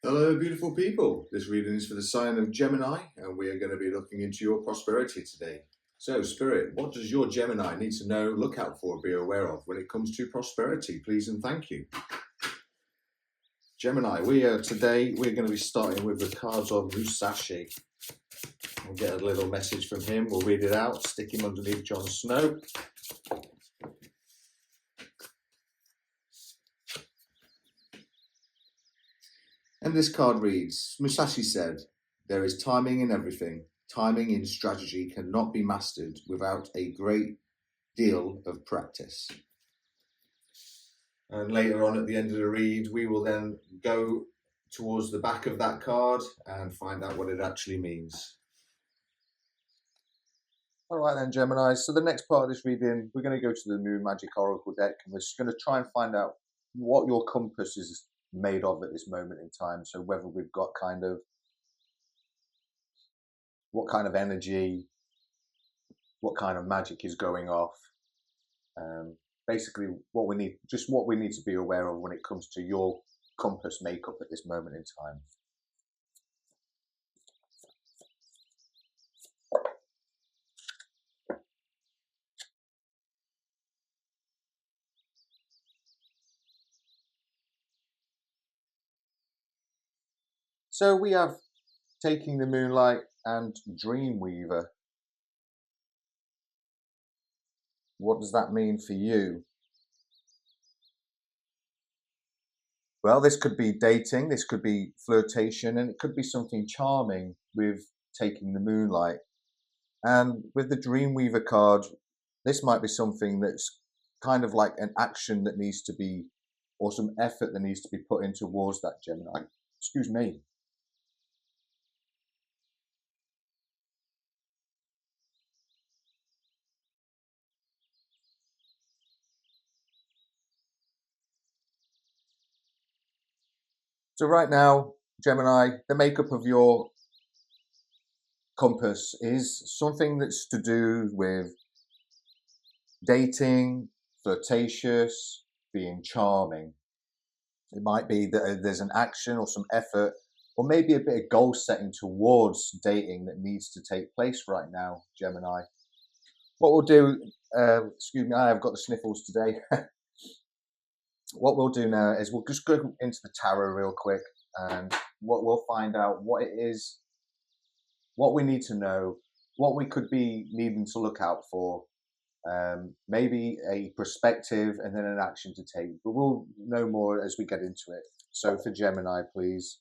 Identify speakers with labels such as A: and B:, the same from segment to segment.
A: Hello, beautiful people. This reading is for the sign of Gemini, and we are going to be looking into your prosperity today. So, Spirit, what does your Gemini need to know, look out for, be aware of when it comes to prosperity? Please and thank you. Gemini, we're going to be starting with the cards of Musashi. We'll get a little message from him. We'll read it out, stick him underneath Jon Snow. And this card reads, Musashi said, "There is timing in everything. Timing in strategy cannot be mastered without a great deal of practice." And later on at the end of the read, we will then go towards the back of that card and find out what it actually means. All right then, Gemini. So the next part of this reading, we're going to go to the Moon Magic Oracle deck, and we're just going to try and find out what your compass is made of at this moment in time. So whether we've got what kind of energy, what kind of magic is going off. Basically, what we need to be aware of when it comes to your compass makeup at this moment in time. So we have Taking the Moonlight and Dreamweaver. What does that mean for you? Well, this could be dating, this could be flirtation, and it could be something charming with Taking the Moonlight. And with the Dreamweaver card, this might be something that's kind of like an action that needs to be, or some effort that needs to be put in towards that, Gemini. Excuse me. So right now, Gemini, the makeup of your compass is something that's to do with dating, flirtatious, being charming. It might be that there's an action or some effort, or maybe a bit of goal setting towards dating that needs to take place right now, Gemini. What we'll do, excuse me, I have got the sniffles today. What we'll do now is we'll just go into the tarot real quick, and what we'll find out what it is, what we need to know, what we could be needing to look out for, maybe a perspective and then an action to take. But we'll know more as we get into it. So for Gemini, please.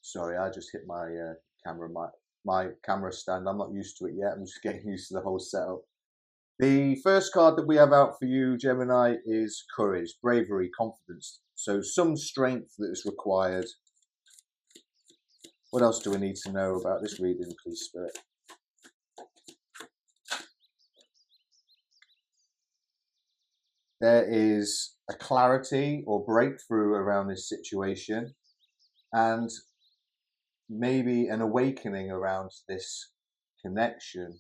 A: Sorry, I just hit my camera, my camera stand. I'm not used to it yet. I'm just getting used to the whole setup. The first card that we have out for you, Gemini, is courage, bravery, confidence. So some strength that is required. What else do we need to know about this reading, please, Spirit? There is a clarity or breakthrough around this situation, and maybe an awakening around this connection.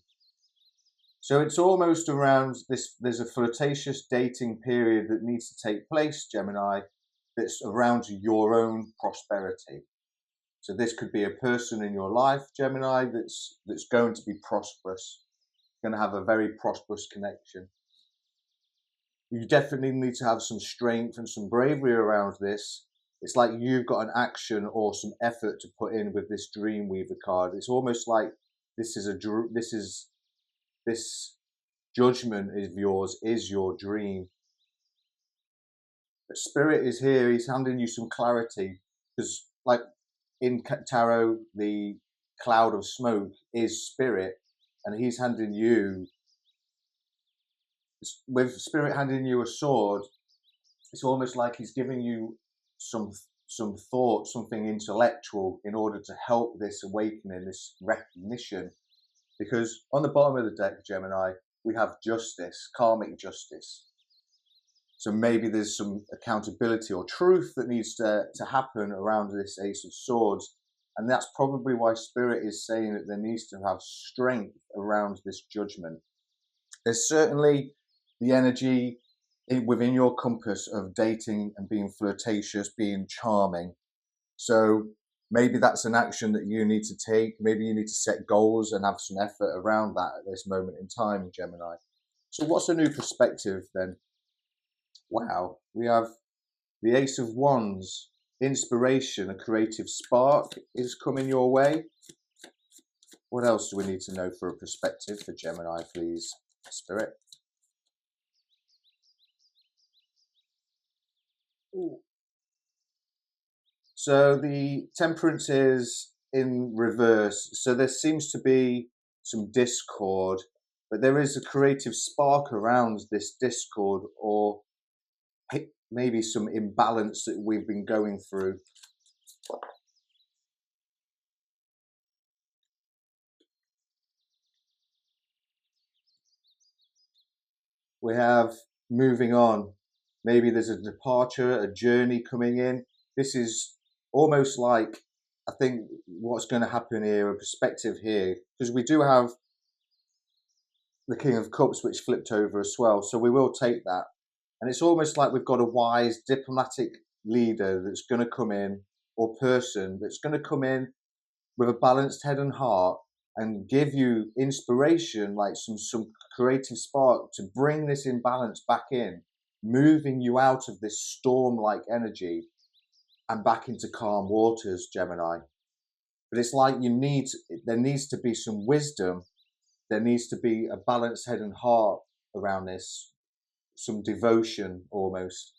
A: So it's almost around this, there's a flirtatious dating period that needs to take place, Gemini, that's around your own prosperity. So this could be a person in your life, Gemini, that's going to be prosperous, going to have a very prosperous connection. You definitely need to have some strength and some bravery around this. It's like you've got an action or some effort to put in with this Dreamweaver card. It's almost like this judgment of yours is your dream. But Spirit is here. He's handing you some clarity, because like in tarot, the cloud of smoke is Spirit, and he's handing you, with Spirit handing you a sword, it's almost like he's giving you some thought, something intellectual, in order to help this awakening, this recognition. Because on the bottom of the deck, Gemini, we have justice, karmic justice. So maybe there's some accountability or truth that needs to happen around this Ace of Swords. And that's probably why Spirit is saying that there needs to have strength around this judgment. There's certainly the energy within your compass of dating and being flirtatious, being charming. So maybe that's an action that you need to take. Maybe you need to set goals and have some effort around that at this moment in time, Gemini. So what's a new perspective then? Wow, we have the Ace of Wands, inspiration, a creative spark is coming your way. What else do we need to know for a perspective for Gemini, please, Spirit? Ooh. So the Temperance is in reverse. So there seems to be some discord, but there is a creative spark around this discord, or maybe some imbalance that we've been going through. We have moving on. Maybe there's a departure, a journey coming in. This is almost like, I think, what's going to happen here, a perspective here, because we do have the King of Cups, which flipped over as well. So we will take that. And it's almost like we've got a wise diplomatic leader that's going to come in, or person that's going to come in with a balanced head and heart and give you inspiration, like some creative spark to bring this imbalance back in, moving you out of this storm-like energy and back into calm waters, Gemini. But it's like there needs to be some wisdom, there needs to be a balanced head and heart around this, some devotion almost.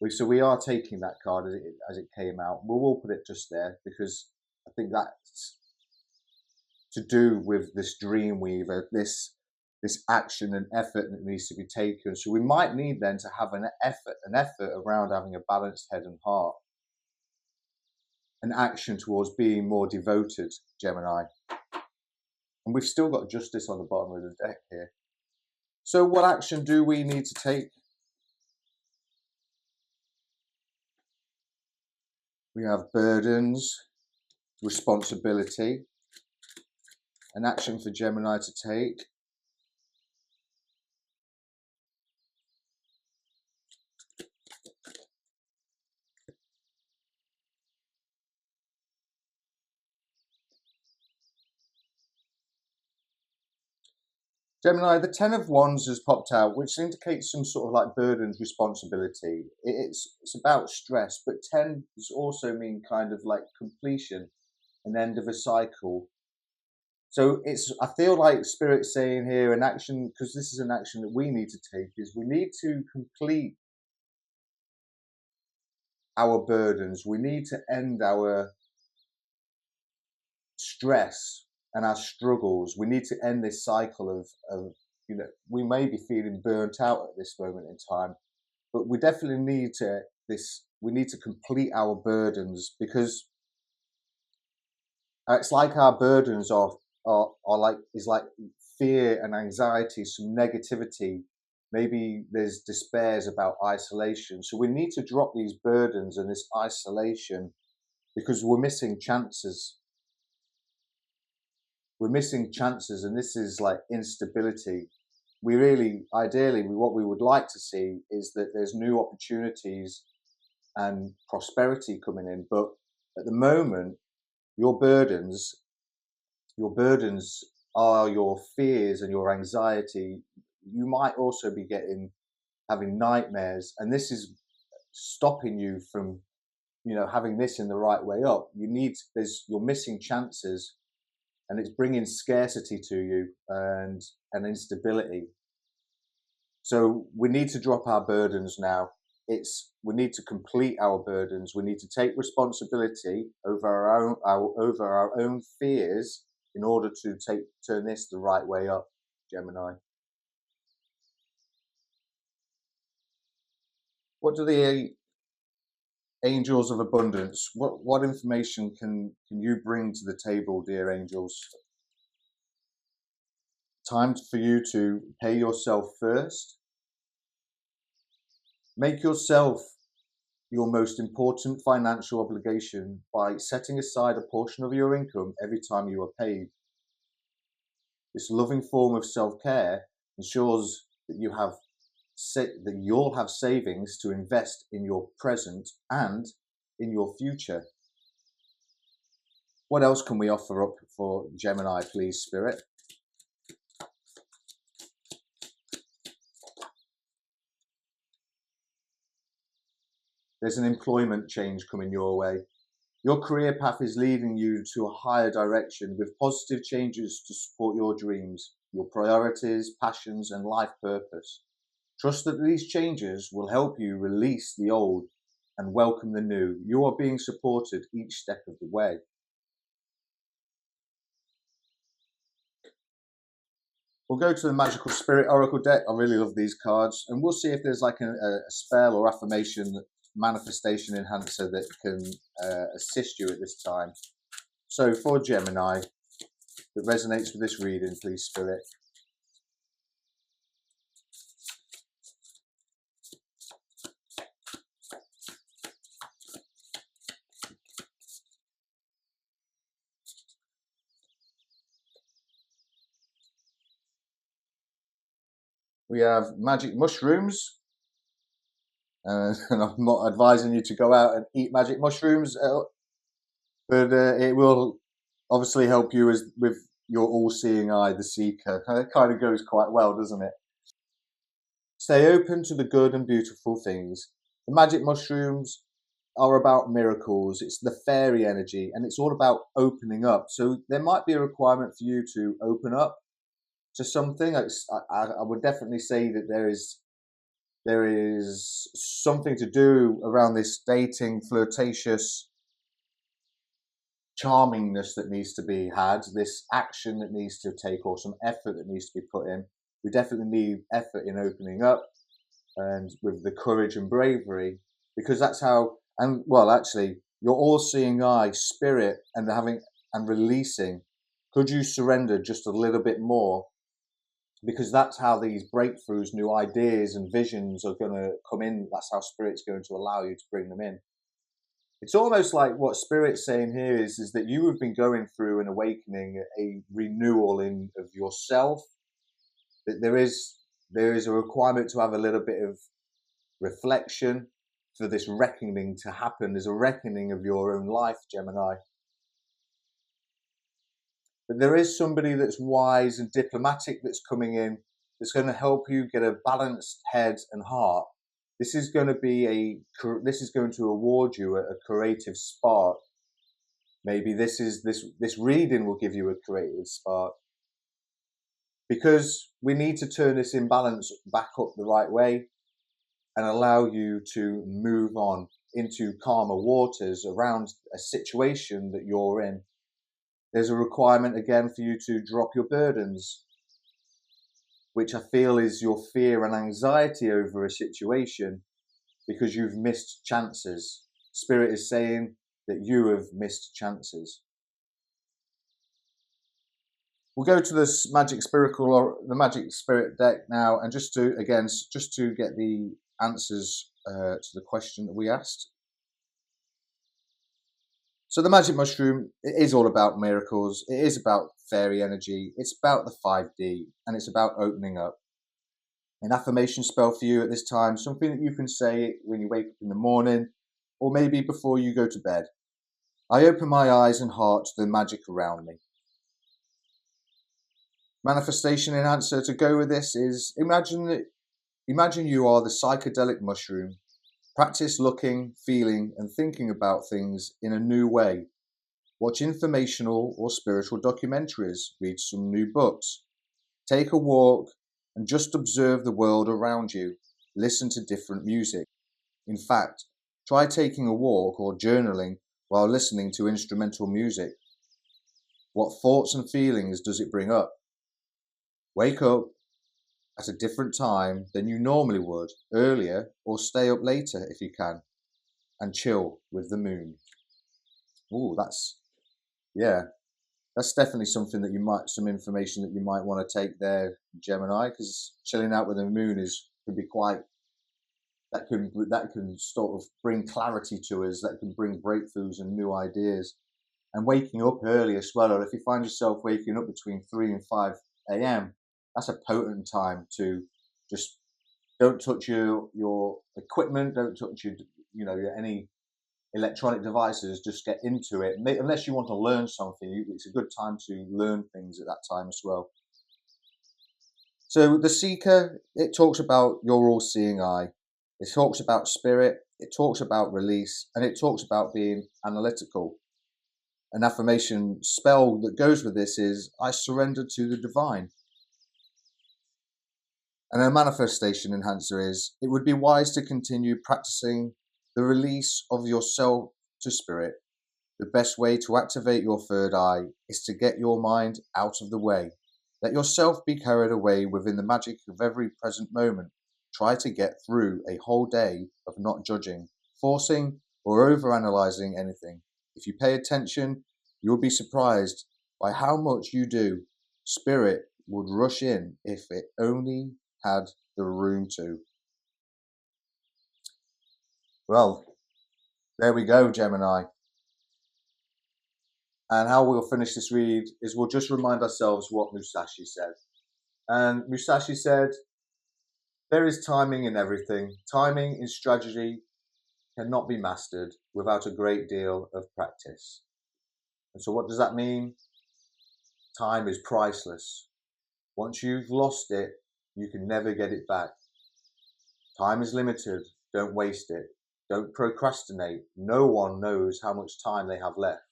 A: So we are taking that card as it came out. We'll put it just there because I think that's to do with this dream weaver, this action and effort that needs to be taken. So we might need then to have an effort around having a balanced head and heart, an action towards being more devoted, Gemini. And we've still got Justice on the bottom of the deck here. So what action do we need to take? We have burdens, responsibility, an action for Gemini to take. Gemini, the Ten of Wands has popped out, which indicates some sort of like burdens, responsibility. It's about stress, but 10 does also mean kind of like completion, an end of a cycle. So I feel like Spirit's saying here an action, because this is an action that we need to take, is we need to complete our burdens. We need to end our stress and our struggles. We need to end this cycle of we may be feeling burnt out at this moment in time, but we definitely need to complete our burdens, because it's like our burdens are like fear and anxiety, some negativity. Maybe there's despairs about isolation. So we need to drop these burdens and this isolation because we're missing chances. We're missing chances, and this is like instability. Ideally, what we would like to see is that there's new opportunities and prosperity coming in. But at the moment, your burdens are your fears and your anxiety. You might also be having nightmares, and this is stopping you from having this in the right way up. You're missing chances, and it's bringing scarcity to you and instability. So we need to drop our burdens now. We need to complete our burdens. We need to take responsibility over our own fears in order to turn this the right way up, Gemini. What do the angels of abundance? What information can you bring to the table, dear angels? Time for you to pay yourself first. Make yourself your most important financial obligation by setting aside a portion of your income every time you are paid. This loving form of self-care ensures that you have that you'll have savings to invest in your present and in your future. What else can we offer up for Gemini, please, Spirit? There's an employment change coming your way. Your career path is leading you to a higher direction with positive changes to support your dreams, your priorities, passions, and life purpose. Trust that these changes will help you release the old and welcome the new. You are being supported each step of the way. We'll go to the Magical Spirit Oracle deck. I really love these cards. And we'll see if there's like a spell or affirmation, manifestation enhancer that can assist you at this time. So for Gemini, that resonates with this reading, please, Spirit. We have magic mushrooms. And I'm not advising you to go out and eat magic mushrooms, but it will obviously help you with your all-seeing eye, the seeker. It kind of goes quite well, doesn't it? Stay open to the good and beautiful things. The magic mushrooms are about miracles. It's the fairy energy, and it's all about opening up. So there might be a requirement for you to open up to something. I would definitely say that there is something to do around this dating, flirtatious charmingness that needs to be had, this action that needs to take, or some effort that needs to be put in. We definitely need effort in opening up and with the courage and bravery, because that's how, and well, actually, your all-seeing eye, spirit, and having and releasing. Could you surrender just a little bit more? Because that's how these breakthroughs, new ideas and visions are going to come in. That's how Spirit's going to allow you to bring them in. It's almost like what Spirit's saying here is that you have been going through an awakening, a renewal of yourself. That there is a requirement to have a little bit of reflection for this reckoning to happen. There's a reckoning of your own life, Gemini. But there is somebody that's wise and diplomatic that's coming in that's going to help you get a balanced head and heart. This is going to award you a creative spark. Maybe this reading will give you a creative spark, because we need to turn this imbalance back up the right way and allow you to move on into calmer waters around a situation that you're in. There's a requirement again for you to drop your burdens, which I feel is your fear and anxiety over a situation because you've missed chances. Spirit is saying that you have missed chances. We'll go to this the Magic Spirit deck now, and just to get the answers to the question that we asked. So the magic mushroom, it is all about miracles. It is about fairy energy. It's about the 5D, and it's about opening up. An affirmation spell for you at this time, something that you can say when you wake up in the morning, or maybe before you go to bed. I open my eyes and heart to the magic around me. Manifestation in answer to go with this is imagine you are the psychedelic mushroom. Practice looking, feeling, and thinking about things in a new way. Watch informational or spiritual documentaries, read some new books. Take a walk and just observe the world around you. Listen to different music. In fact, try taking a walk or journaling while listening to instrumental music. What thoughts and feelings does it bring up? Wake up at a different time than you normally would, earlier, or stay up later if you can, and chill with the moon. Ooh, that's definitely something that some information that you might want to take there, Gemini, because chilling out with the moon can be quite, that can sort of bring clarity to us, that can bring breakthroughs and new ideas. And waking up early as well, or if you find yourself waking up between 3 and 5 a.m., that's a potent time to just Don't touch your equipment. Don't touch any electronic devices. Just get into it. Unless you want to learn something, it's a good time to learn things at that time as well. So the Seeker, it talks about your all-seeing eye. It talks about spirit. It talks about release, and it talks about being analytical. An affirmation spell that goes with this is, I surrender to the divine. And a manifestation enhancer is, it would be wise to continue practicing the release of yourself to spirit. The best way to activate your third eye is to get your mind out of the way. Let yourself be carried away within the magic of every present moment. Try to get through a whole day of not judging, forcing, or overanalyzing anything. If you pay attention, you will be surprised by how much you do. Spirit would rush in if it only had the room to. Well, there we go, Gemini. And how we'll finish this read is we'll just remind ourselves what Musashi said. And Musashi said, there is timing in everything. Timing in strategy cannot be mastered without a great deal of practice. And so what does that mean? Time is priceless. Once you've lost it, you can never get it back. Time is limited. Don't waste it. Don't procrastinate. No one knows how much time they have left.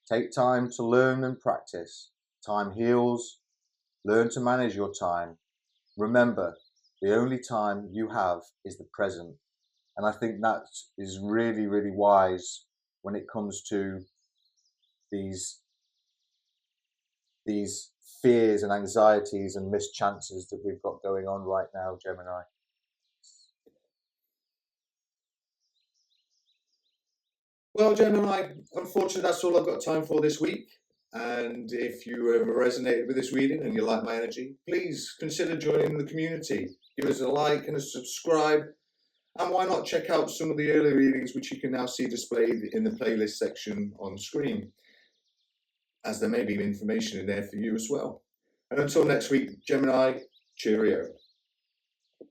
A: Take time to learn and practice. Time heals. Learn to manage your time. Remember, the only time you have is the present. And I think that is really, really wise when it comes to these fears and anxieties and missed chances that we've got going on right now, Gemini. Well, Gemini, unfortunately, that's all I've got time for this week. And if you resonated with this reading and you like my energy, please consider joining the community. Give us a like and a subscribe. And why not check out some of the early readings, which you can now see displayed in the playlist section on screen, as there may be information in there for you as well. And until next week, Gemini, cheerio.